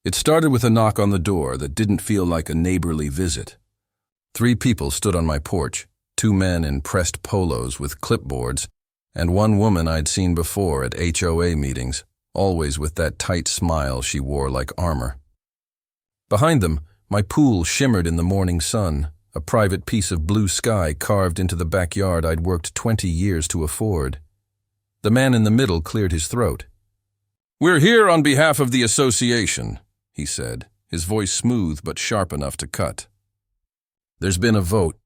It started with a knock on the door that didn't feel like a neighborly visit. 3 people stood on my porch, 2 men in pressed polos with clipboards, and 1 woman I'd seen before at HOA meetings, always with that tight smile she wore like armor. Behind them, my pool shimmered in the morning sun, a private piece of blue sky carved into the backyard I'd worked 20 years to afford. The man in the middle cleared his throat. "We're here on behalf of the association," he said, his voice smooth but sharp enough to cut. "There's been a vote.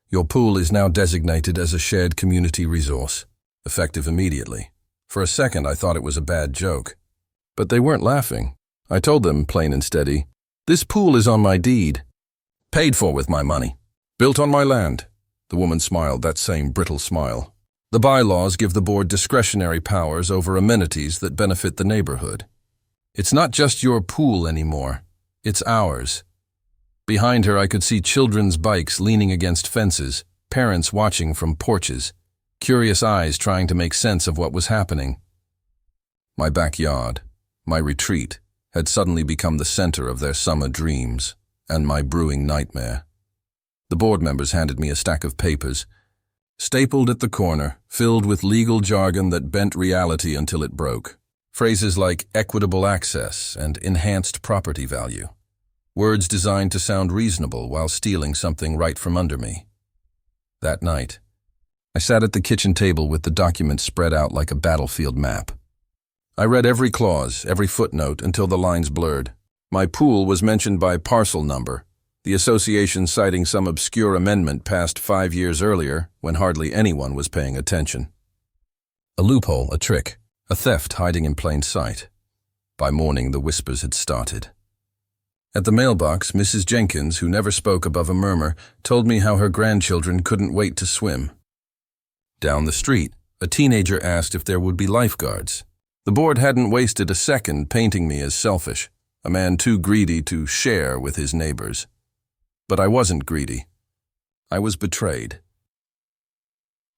Your pool is now designated as a shared community resource, effective immediately." For a second, I thought it was a bad joke. But they weren't laughing. I told them, plain and steady, "This pool is on my deed. Paid for with my money. Built on my land." The woman smiled, that same brittle smile. "The bylaws give the board discretionary powers over amenities that benefit the neighborhood. It's not just your pool anymore. It's ours." Behind her, I could see children's bikes leaning against fences, parents watching from porches, curious eyes trying to make sense of what was happening. My backyard, my retreat, had suddenly become the center of their summer dreams and my brewing nightmare. The board members handed me a stack of papers, stapled at the corner, filled with legal jargon that bent reality until it broke. Phrases like equitable access and enhanced property value. Words designed to sound reasonable while stealing something right from under me. That night, I sat at the kitchen table with the document spread out like a battlefield map. I read every clause, every footnote, until the lines blurred. My pool was mentioned by parcel number, the association citing some obscure amendment passed 5 years earlier when hardly anyone was paying attention. A loophole, a trick, a theft hiding in plain sight. By morning, the whispers had started. At the mailbox, Mrs. Jenkins, who never spoke above a murmur, told me how her grandchildren couldn't wait to swim. Down the street, a teenager asked if there would be lifeguards. The board hadn't wasted a second painting me as selfish, a man too greedy to share with his neighbors. But I wasn't greedy. I was betrayed.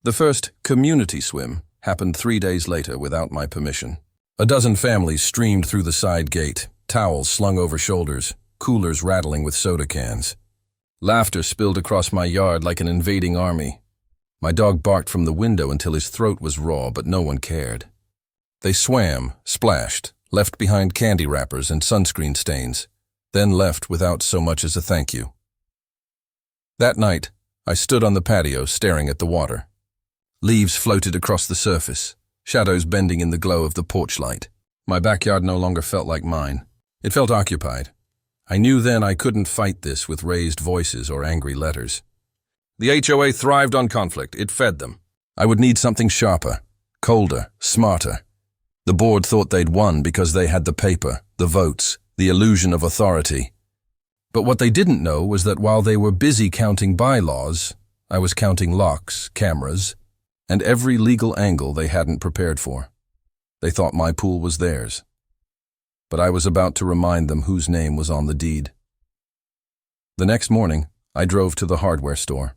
The first community swim happened 3 days later without my permission. A dozen families streamed through the side gate, towels slung over shoulders, coolers rattling with soda cans. Laughter spilled across my yard like an invading army. My dog barked from the window until his throat was raw, but no one cared. They swam, splashed, left behind candy wrappers and sunscreen stains, then left without so much as a thank you. That night, I stood on the patio staring at the water. Leaves floated across the surface, shadows bending in the glow of the porch light. My backyard no longer felt like mine. It felt occupied. I knew then I couldn't fight this with raised voices or angry letters. The HOA thrived on conflict. It fed them. I would need something sharper, colder, smarter. The board thought they'd won because they had the paper, the votes, the illusion of authority. But what they didn't know was that while they were busy counting bylaws, I was counting locks, cameras, and every legal angle they hadn't prepared for. They thought my pool was theirs. But I was about to remind them whose name was on the deed. The next morning, I drove to the hardware store.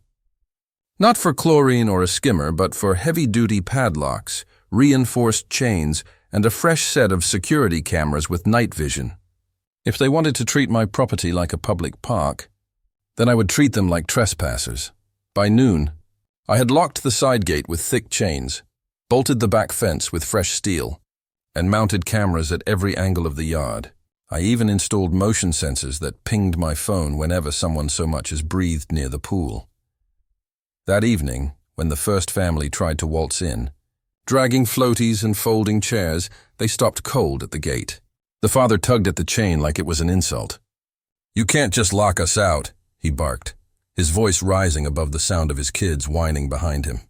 Not for chlorine or a skimmer, but for heavy-duty padlocks, reinforced chains, and a fresh set of security cameras with night vision. If they wanted to treat my property like a public park, then I would treat them like trespassers. By noon, I had locked the side gate with thick chains, bolted the back fence with fresh steel, and mounted cameras at every angle of the yard. I even installed motion sensors that pinged my phone whenever someone so much as breathed near the pool. That evening, when the first family tried to waltz in, dragging floaties and folding chairs, they stopped cold at the gate. The father tugged at the chain like it was an insult. "You can't just lock us out," he barked, his voice rising above the sound of his kids whining behind him.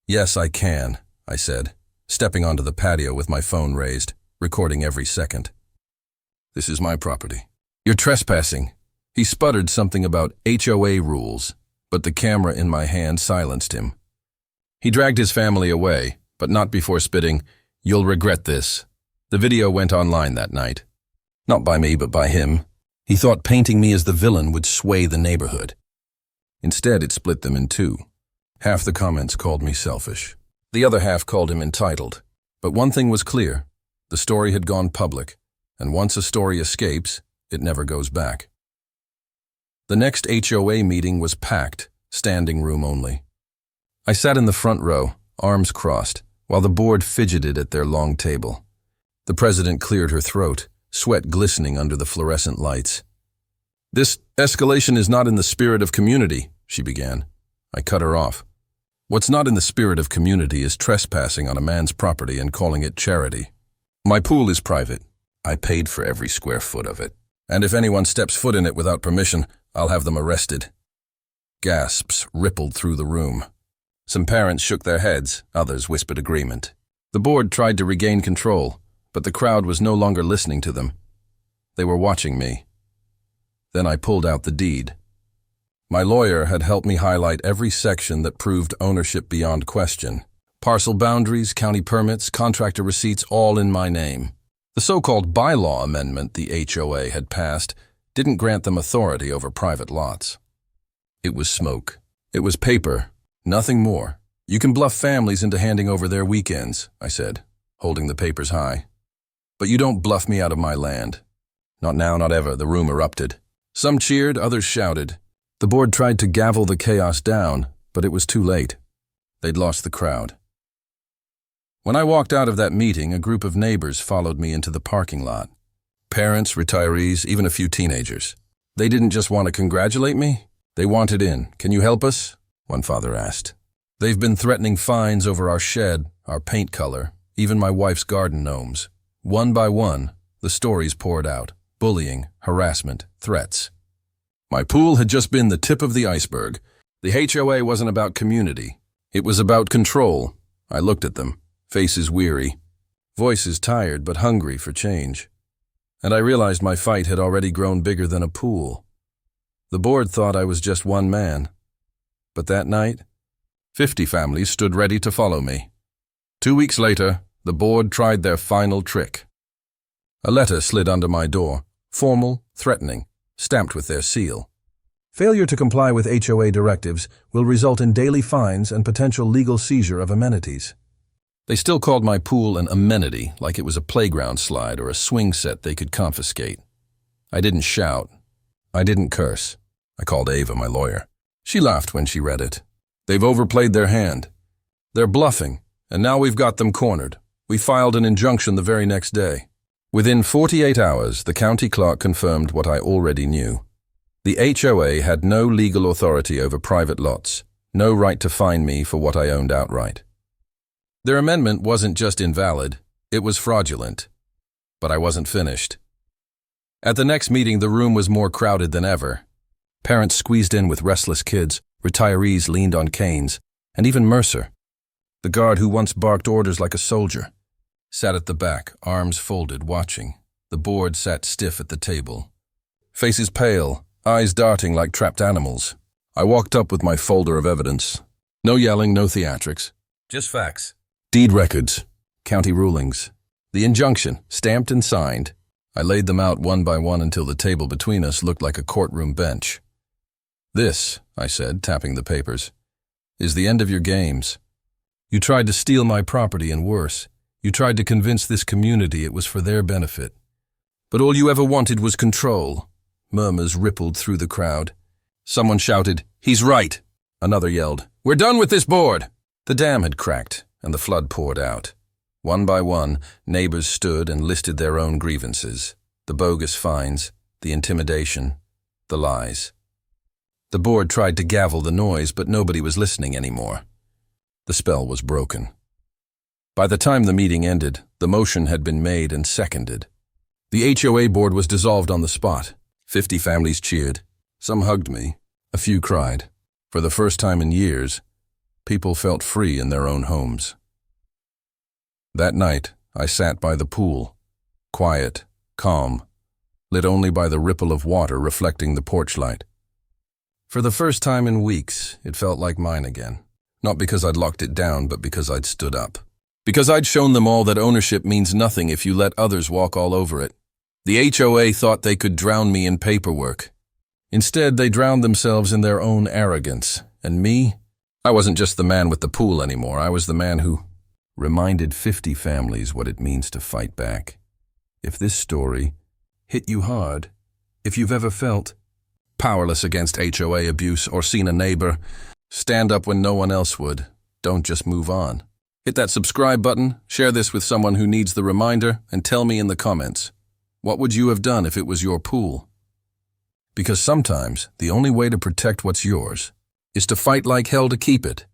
"Yes, I can," I said, stepping onto the patio with my phone raised, recording every second. "This is my property." "You're trespassing." He sputtered something about HOA rules, but the camera in my hand silenced him. He dragged his family away, but not before spitting, "You'll regret this." The video went online that night. Not by me, but by him. He thought painting me as the villain would sway the neighborhood. Instead, it split them in two. Half the comments called me selfish. The other half called him entitled. But one thing was clear. The story had gone public, and once a story escapes, it never goes back. The next HOA meeting was packed, standing room only. I sat in the front row, arms crossed, while the board fidgeted at their long table. The president cleared her throat, sweat glistening under the fluorescent lights. "This escalation is not in the spirit of community," she began. I cut her off. "What's not in the spirit of community is trespassing on a man's property and calling it charity. My pool is private. I paid for every square foot of it. And if anyone steps foot in it without permission, I'll have them arrested." Gasps rippled through the room. Some parents shook their heads, others whispered agreement. The board tried to regain control, but the crowd was no longer listening to them. They were watching me. Then I pulled out the deed. My lawyer had helped me highlight every section that proved ownership beyond question. Parcel boundaries, county permits, contractor receipts, all in my name. The so-called bylaw amendment the HOA had passed didn't grant them authority over private lots. It was smoke. It was paper. Nothing more. "You can bluff families into handing over their weekends," I said, holding the papers high. "But you don't bluff me out of my land." "Not now, not ever," the room erupted. Some cheered, others shouted. The board tried to gavel the chaos down, but it was too late. They'd lost the crowd. When I walked out of that meeting, a group of neighbors followed me into the parking lot. Parents, retirees, even a few teenagers. They didn't just want to congratulate me. They wanted in. "Can you help us?" one father asked. "They've been threatening fines over our shed, our paint color, even my wife's garden gnomes." One by one, the stories poured out. Bullying, harassment, threats. My pool had just been the tip of the iceberg. The HOA wasn't about community. It was about control. I looked at them, faces weary, voices tired but hungry for change. And I realized my fight had already grown bigger than a pool. The board thought I was just one man. But that night, 50 families stood ready to follow me. 2 weeks later, the board tried their final trick. A letter slid under my door, formal, threatening, stamped with their seal. "Failure to comply with HOA directives will result in daily fines and potential legal seizure of amenities." They still called my pool an amenity, like it was a playground slide or a swing set they could confiscate. I didn't shout. I didn't curse. I called Ava, my lawyer. She laughed when she read it. "They've overplayed their hand. They're bluffing, and now we've got them cornered." We filed an injunction the very next day. Within 48 hours, the county clerk confirmed what I already knew. The HOA had no legal authority over private lots, no right to fine me for what I owned outright. Their amendment wasn't just invalid, it was fraudulent. But I wasn't finished. At the next meeting, the room was more crowded than ever. Parents squeezed in with restless kids, retirees leaned on canes, and even Mercer, the guard who once barked orders like a soldier, sat at the back, arms folded, watching. The board sat stiff at the table. Faces pale, eyes darting like trapped animals. I walked up with my folder of evidence. No yelling, no theatrics. Just facts. Deed records, county rulings, the injunction, stamped and signed. I laid them out one by one until the table between us looked like a courtroom bench. "This," I said, tapping the papers, "is the end of your games. You tried to steal my property and worse. You tried to convince this community it was for their benefit. But all you ever wanted was control." Murmurs rippled through the crowd. Someone shouted, "He's right." Another yelled, "We're done with this board." The dam had cracked, and the flood poured out. One by one, neighbors stood and listed their own grievances, the bogus fines, the intimidation, the lies. The board tried to gavel the noise, but nobody was listening anymore. The spell was broken. By the time the meeting ended, the motion had been made and seconded. The HOA board was dissolved on the spot. 50 families cheered. Some hugged me. A few cried. For the first time in years, people felt free in their own homes. That night, I sat by the pool, quiet, calm, lit only by the ripple of water reflecting the porch light. For the first time in weeks, it felt like mine again. Not because I'd locked it down, but because I'd stood up. Because I'd shown them all that ownership means nothing if you let others walk all over it. The HOA thought they could drown me in paperwork. Instead, they drowned themselves in their own arrogance. And me? I wasn't just the man with the pool anymore. I was the man who reminded 50 families what it means to fight back. If this story hit you hard, if you've ever felt powerless against HOA abuse or seen a neighbor stand up when no one else would, don't just move on. Hit that subscribe button, share this with someone who needs the reminder, and tell me in the comments, what would you have done if it was your pool? Because sometimes the only way to protect what's yours is to fight like hell to keep it.